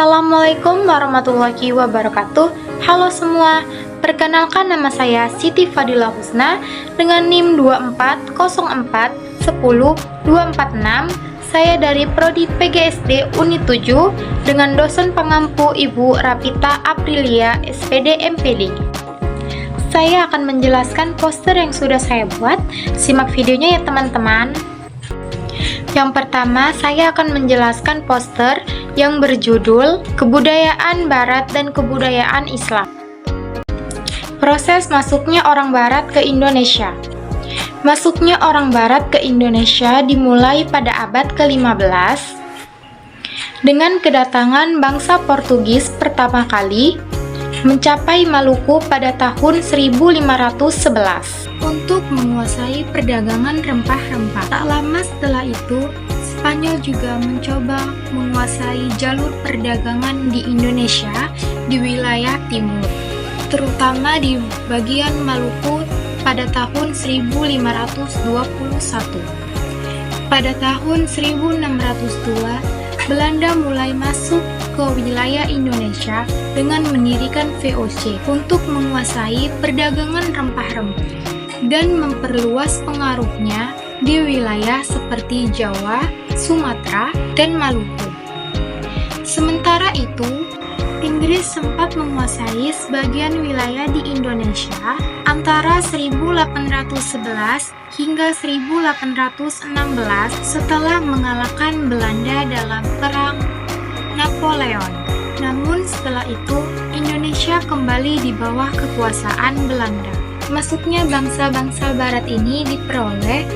Assalamualaikum warahmatullahi wabarakatuh. Halo semua, perkenalkan nama saya Siti Fadila Husna dengan NIM 240410246. Saya dari Prodi PGSD Unit 7 dengan dosen pengampu Ibu Rapita Aprilia SPD MPD. Saya akan menjelaskan poster yang sudah saya buat. Simak videonya ya teman-teman. Yang pertama, saya akan menjelaskan poster yang berjudul Kebudayaan Barat dan Kebudayaan Islam. Proses masuknya orang Barat ke Indonesia. Masuknya orang Barat ke Indonesia dimulai pada abad ke-15 dengan kedatangan bangsa Portugis pertama kali mencapai Maluku pada tahun 1511 untuk menguasai perdagangan rempah-rempah. Tak lama setelah itu, Spanyol juga mencoba menguasai jalur perdagangan di Indonesia di wilayah timur, terutama di bagian Maluku pada tahun 1521. Pada tahun 1602, Belanda mulai masuk ke wilayah Indonesia dengan mendirikan VOC untuk menguasai perdagangan rempah-rempah dan memperluas pengaruhnya di wilayah seperti Jawa, Sumatera, dan Maluku. Sementara itu, Inggris sempat menguasai sebagian wilayah di Indonesia antara 1811 hingga 1816 setelah mengalahkan Belanda dalam Perang Napoleon. Namun setelah itu, Indonesia kembali di bawah kekuasaan Belanda. Masuknya bangsa-bangsa Barat ini diperoleh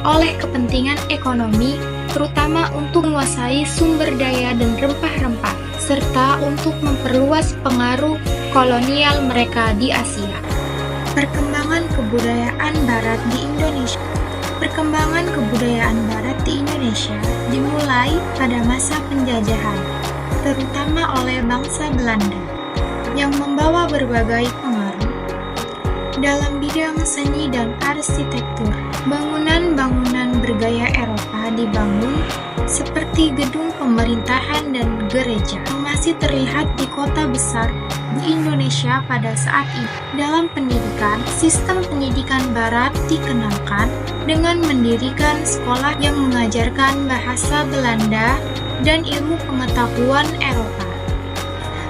oleh kepentingan ekonomi, terutama untuk menguasai sumber daya dan rempah-rempah, serta untuk memperluas pengaruh kolonial mereka di Asia. Perkembangan kebudayaan Barat di Indonesia. Perkembangan kebudayaan Barat di Indonesia dimulai pada masa penjajahan, terutama oleh bangsa Belanda, yang membawa berbagai pengaruh dalam bidang seni dan arsitektur. Bangunan-bangunan bergaya Eropa dibangun seperti gedung pemerintahan dan gereja yang masih terlihat di kota besar di Indonesia pada saat ini. Dalam pendidikan, sistem pendidikan Barat dikenalkan dengan mendirikan sekolah yang mengajarkan bahasa Belanda dan ilmu pengetahuan Eropa.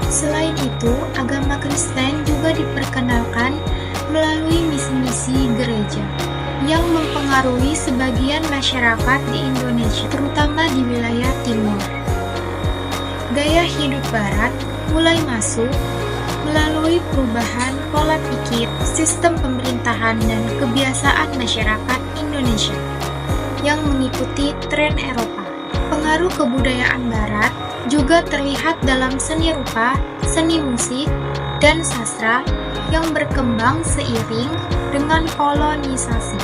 Selain itu, agama Kristen juga diperkenalkan melalui misi-misi gereja yang mempengaruhi sebagian masyarakat di Indonesia, terutama di wilayah timur. Gaya hidup Barat mulai masuk melalui perubahan pola pikir, sistem pemerintahan, dan kebiasaan masyarakat Indonesia yang mengikuti tren Eropa. Pengaruh kebudayaan Barat juga terlihat dalam seni rupa, seni musik, dan sastra yang berkembang seiring dengan kolonisasi.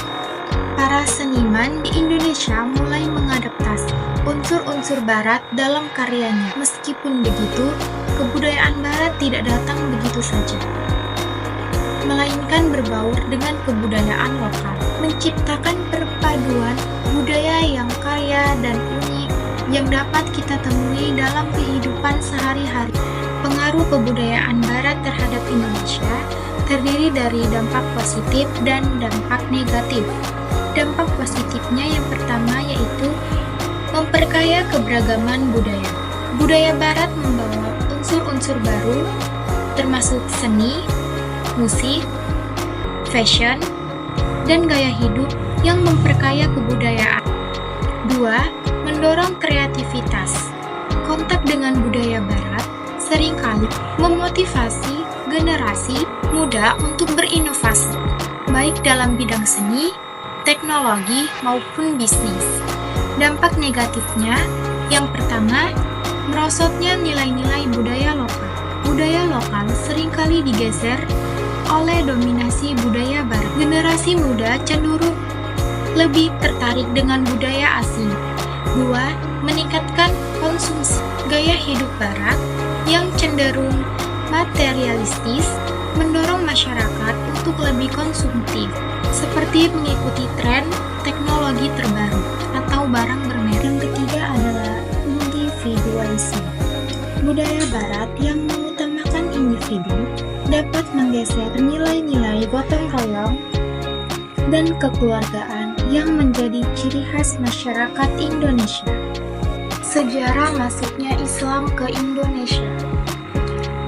Para seniman di Indonesia mulai mengadaptasi unsur-unsur Barat dalam karyanya. Meskipun begitu, kebudayaan Barat tidak datang begitu saja, melainkan berbaur dengan kebudayaan lokal, menciptakan perpaduan budaya yang kaya dan unik yang dapat kita temui dalam kehidupan sehari-hari. Pengaruh kebudayaan Barat terhadap Indonesia terdiri dari dampak positif dan dampak negatif. Dampak positifnya yang pertama yaitu memperkaya keberagaman budaya. Budaya Barat membawa unsur-unsur baru termasuk seni, musik, fashion, dan gaya hidup yang memperkaya kebudayaan. 2. Mendorong kreativitas. Kontak dengan budaya Barat seringkali memotivasi generasi muda untuk berinovasi, baik dalam bidang seni, teknologi, maupun bisnis. Dampak negatifnya, yang pertama, merosotnya nilai-nilai budaya lokal. Budaya lokal seringkali digeser oleh dominasi budaya Barat. Generasi muda cenderung lebih tertarik dengan budaya asing. 2. Meningkatkan konsumsi. Gaya hidup Barat yang cenderung materialistis mendorong masyarakat untuk lebih konsumtif, seperti mengikuti tren teknologi terbaru atau barang bermerek. Yang ketiga adalah individualisme. Budaya Barat yang mengutamakan individu dapat menggeser nilai-nilai gotong royong dan kekeluargaan yang menjadi ciri khas masyarakat Indonesia. Sejarah masuknya Islam ke Indonesia.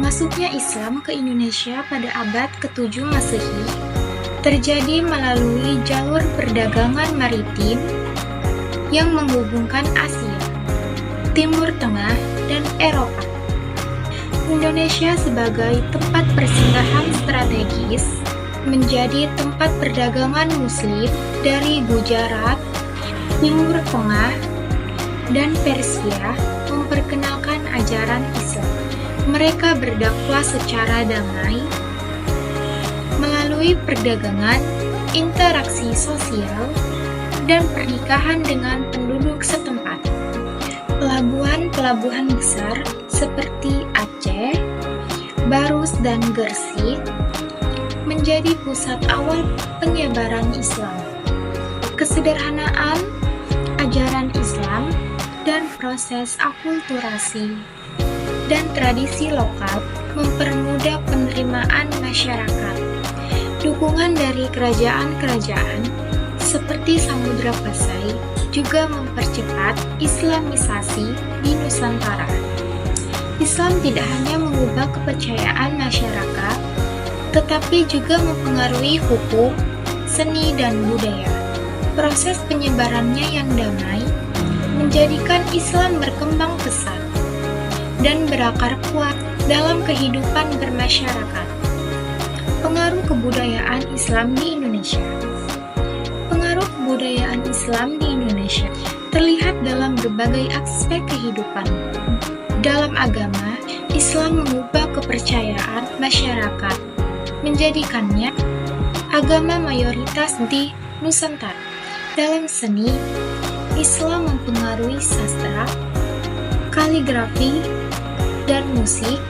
Masuknya Islam ke Indonesia pada abad ke-7 Masehi terjadi melalui jalur perdagangan maritim yang menghubungkan Asia, Timur Tengah, dan Eropa. Indonesia sebagai tempat persinggahan strategis menjadi tempat perdagangan Muslim dari Gujarat, Timur Tengah, dan Persia memperkenalkan ajaran Islam. Mereka berdakwah secara damai melalui perdagangan, interaksi sosial, dan pernikahan dengan penduduk setempat. Pelabuhan-pelabuhan besar seperti Aceh, Barus, dan Gersik menjadi pusat awal penyebaran Islam. Kesederhanaan ajaran Islam dan proses akulturasi dan tradisi lokal mempermudah penerimaan masyarakat. Dukungan dari kerajaan-kerajaan seperti Samudra Pasai juga mempercepat Islamisasi di Nusantara. Islam tidak hanya mengubah kepercayaan masyarakat, tetapi juga mempengaruhi hukum, seni, dan budaya. Proses penyebarannya yang damai menjadikan Islam berkembang pesat dan berakar kuat dalam kehidupan bermasyarakat. Pengaruh kebudayaan Islam di Indonesia. Pengaruh kebudayaan Islam di Indonesia terlihat dalam berbagai aspek kehidupan. Dalam agama, Islam mengubah kepercayaan masyarakat, menjadikannya agama mayoritas di Nusantara. Dalam seni, Islam mempengaruhi sastra, kaligrafi, dan musik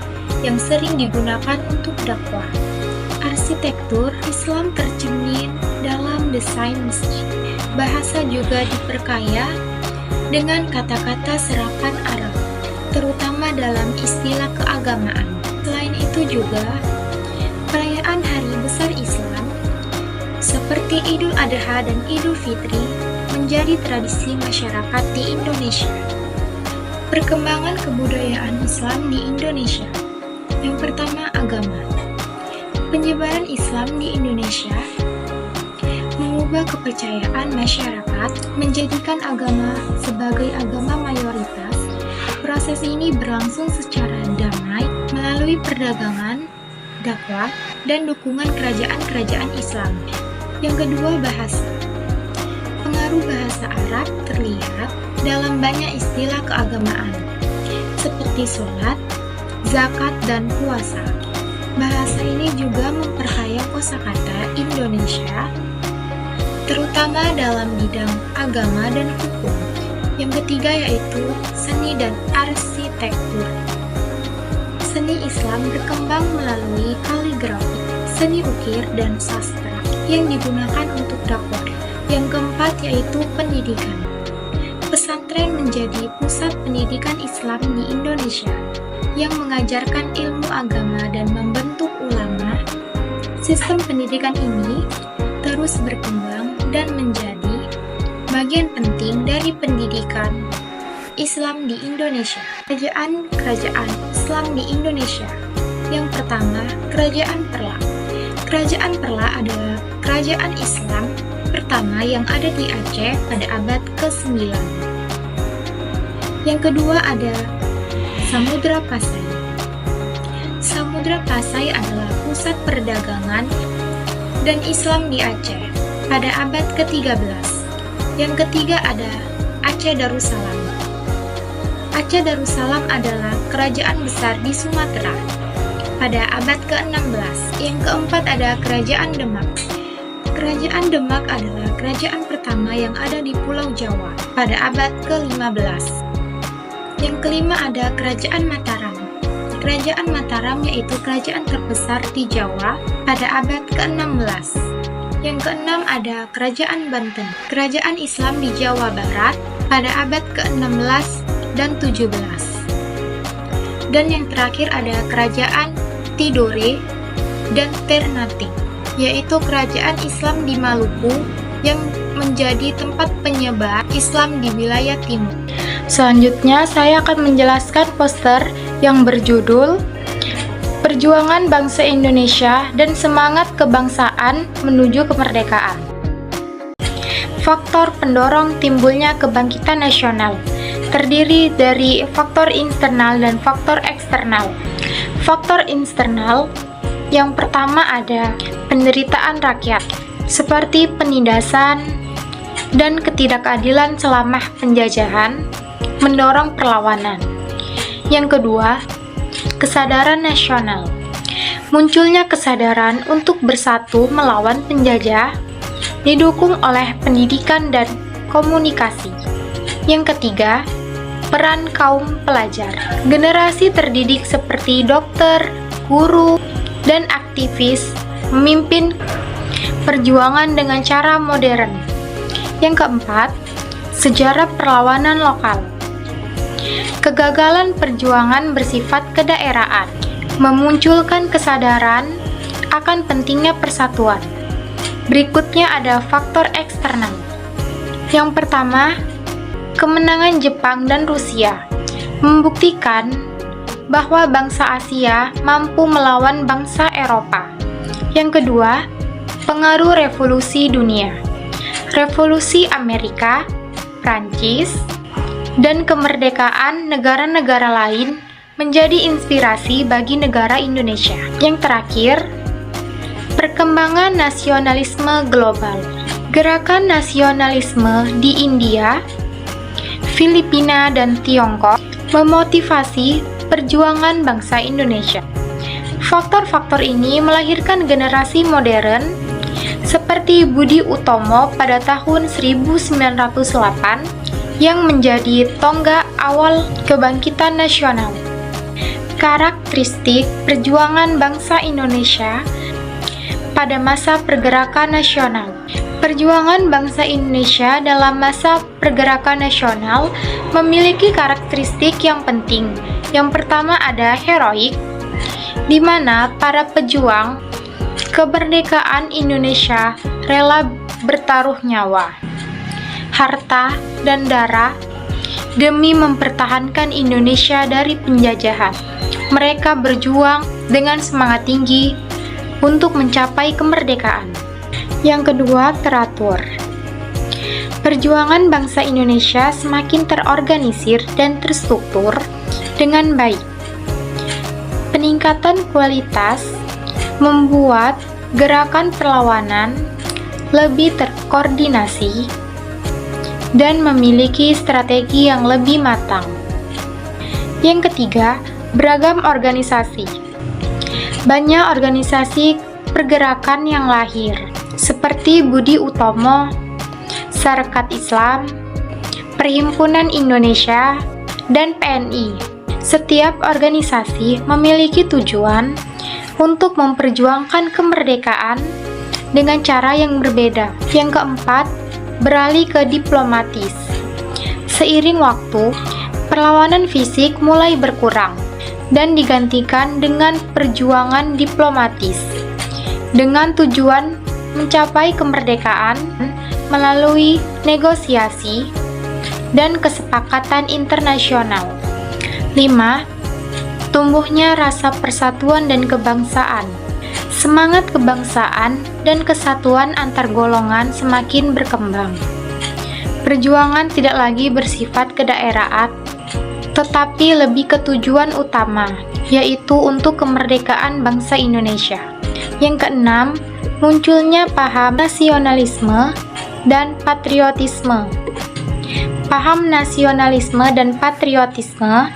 yang sering digunakan untuk dakwah. Arsitektur Islam tercermin dalam desain masjid. Bahasa juga diperkaya dengan kata-kata serapan Arab, terutama dalam istilah keagamaan. Selain itu juga, perayaan hari besar Islam seperti Idul Adha dan Idul Fitri menjadi tradisi masyarakat di Indonesia. Perkembangan kebudayaan Islam di Indonesia. Yang pertama, agama. Penyebaran Islam di Indonesia mengubah kepercayaan masyarakat, menjadikan agama sebagai agama mayoritas. Proses ini berlangsung secara damai melalui perdagangan, dakwah, dan dukungan kerajaan-kerajaan Islam. Yang kedua, bahasa. Pengaruh bahasa Arab terlihat dalam banyak istilah keagamaan, seperti sholat, zakat, dan puasa. Bahasa ini juga memperkaya kosakata Indonesia, terutama dalam bidang agama dan hukum. Yang ketiga yaitu seni dan arsitektur. Seni Islam berkembang melalui kaligrafi, seni ukir, dan sastra yang digunakan untuk dakwah. Yang keempat yaitu pendidikan. Pesantren menjadi pusat pendidikan Islam di Indonesia yang mengajarkan ilmu agama dan membentuk ulama. Sistem pendidikan ini terus berkembang dan menjadi bagian penting dari pendidikan Islam di Indonesia. Kerajaan Islam di Indonesia. Yang pertama, Kerajaan Perla. Kerajaan Perla adalah kerajaan Islam pertama yang ada di Aceh pada abad ke-9. Yang kedua ada Samudra Pasai. Samudra Pasai adalah pusat perdagangan dan Islam di Aceh pada abad ke-13. Yang ketiga ada Aceh Darussalam. Aceh Darussalam adalah kerajaan besar di Sumatera pada abad ke-16. Yang keempat ada Kerajaan Demak. Kerajaan Demak adalah kerajaan pertama yang ada di Pulau Jawa pada abad ke-15. Yang kelima ada Kerajaan Mataram. Kerajaan Mataram yaitu kerajaan terbesar di Jawa pada abad ke-16. Yang keenam ada Kerajaan Banten. Kerajaan Islam di Jawa Barat pada abad ke-16 dan 17. Dan yang terakhir ada kerajaan Tidore dan Ternate, yaitu kerajaan Islam di Maluku yang menjadi tempat penyebar Islam di wilayah timur. Selanjutnya saya akan menjelaskan poster yang berjudul Perjuangan Bangsa Indonesia dan Semangat Kebangsaan Menuju Kemerdekaan. Faktor pendorong timbulnya kebangkitan nasional terdiri dari faktor internal dan faktor eksternal. Faktor internal yang pertama ada penderitaan rakyat, seperti penindasan dan ketidakadilan selama penjajahan, mendorong perlawanan. Yang kedua, kesadaran nasional. Munculnya kesadaran untuk bersatu melawan penjajah, didukung oleh pendidikan dan komunikasi. Yang ketiga, peran kaum pelajar. Generasi terdidik seperti dokter, guru, dan aktivis memimpin perjuangan dengan cara modern. Yang keempat, sejarah perlawanan lokal. Kegagalan perjuangan bersifat kedaerahan, memunculkan kesadaran akan pentingnya persatuan. Berikutnya ada faktor eksternal. Yang pertama, kemenangan Jepang dan Rusia membuktikan bahwa bangsa Asia mampu melawan bangsa Eropa. Yang kedua, pengaruh revolusi dunia. Revolusi Amerika, Prancis, dan kemerdekaan negara-negara lain menjadi inspirasi bagi negara Indonesia. Yang terakhir, perkembangan nasionalisme global. Gerakan nasionalisme di India, Filipina, dan Tiongkok memotivasi perjuangan bangsa Indonesia. Faktor-faktor ini melahirkan generasi modern seperti Budi Utomo pada tahun 1908 yang menjadi tonggak awal kebangkitan nasional. Karakteristik perjuangan bangsa Indonesia pada masa pergerakan nasional. Perjuangan bangsa Indonesia dalam masa pergerakan nasional memiliki karakteristik yang penting. Yang pertama ada heroik, di mana para pejuang kemerdekaan Indonesia rela bertaruh nyawa, harta, dan darah demi mempertahankan Indonesia dari penjajahan. Mereka berjuang dengan semangat tinggi untuk mencapai kemerdekaan. Yang kedua, teratur. Perjuangan bangsa Indonesia semakin terorganisir dan terstruktur dengan baik. Peningkatan kualitas membuat gerakan perlawanan lebih terkoordinasi dan memiliki strategi yang lebih matang. Yang ketiga, beragam organisasi. Banyak organisasi pergerakan yang lahir, seperti Budi Utomo, Sarekat Islam, Perhimpunan Indonesia, dan PNI. Setiap organisasi memiliki tujuan untuk memperjuangkan kemerdekaan dengan cara yang berbeda. Yang keempat, beralih ke diplomatis. Seiring waktu, perlawanan fisik mulai berkurang dan digantikan dengan perjuangan diplomatis dengan tujuan mencapai kemerdekaan melalui negosiasi dan kesepakatan internasional. 5. Tumbuhnya rasa persatuan dan kebangsaan. Semangat kebangsaan dan kesatuan antar golongan semakin berkembang. Perjuangan tidak lagi bersifat kedaerahan, tetapi lebih ke tujuan utama, yaitu untuk kemerdekaan bangsa Indonesia. Yang keenam, munculnya paham nasionalisme dan patriotisme. Paham nasionalisme dan patriotisme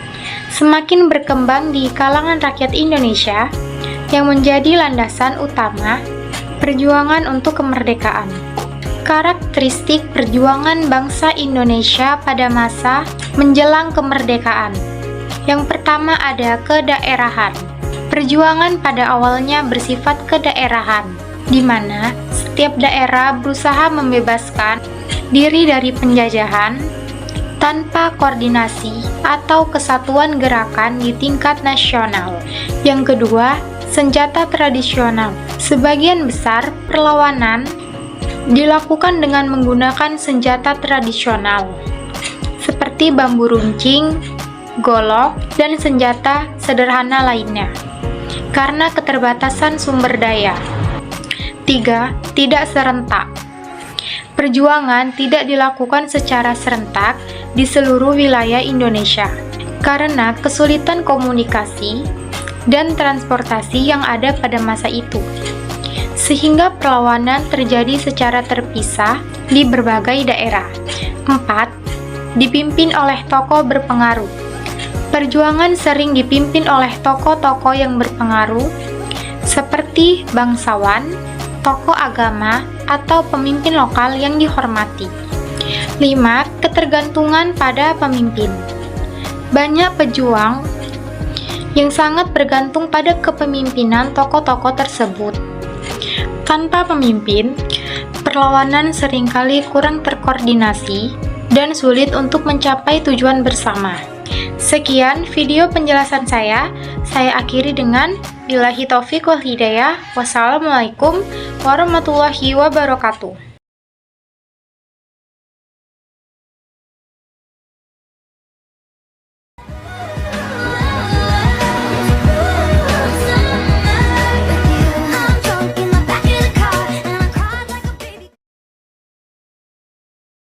semakin berkembang di kalangan rakyat Indonesia yang menjadi landasan utama perjuangan untuk kemerdekaan. Karakteristik perjuangan bangsa Indonesia pada masa menjelang kemerdekaan. Yang pertama ada kedaerahan. Perjuangan pada awalnya bersifat kedaerahan, di mana setiap daerah berusaha membebaskan diri dari penjajahan tanpa koordinasi atau kesatuan gerakan di tingkat nasional. Yang kedua, senjata tradisional. Sebagian besar perlawanan dilakukan dengan menggunakan senjata tradisional, seperti bambu runcing, golok, dan senjata sederhana lainnya, karena keterbatasan sumber daya. 3. Tidak serentak. Perjuangan tidak dilakukan secara serentak di seluruh wilayah Indonesia, karena kesulitan komunikasi dan transportasi yang ada pada masa itu, sehingga perlawanan terjadi secara terpisah di berbagai daerah. 4. Dipimpin oleh tokoh berpengaruh. Perjuangan sering dipimpin oleh tokoh-tokoh yang berpengaruh, seperti bangsawan, tokoh agama, atau pemimpin lokal yang dihormati. 5. Ketergantungan pada pemimpin. Banyak pejuang yang sangat bergantung pada kepemimpinan tokoh-tokoh tersebut. Tanpa pemimpin, perlawanan seringkali kurang terkoordinasi dan sulit untuk mencapai tujuan bersama. Sekian video penjelasan saya akhiri dengan billahi taufiq wal hidayah. Wassalamualaikum warahmatullahi wabarakatuh.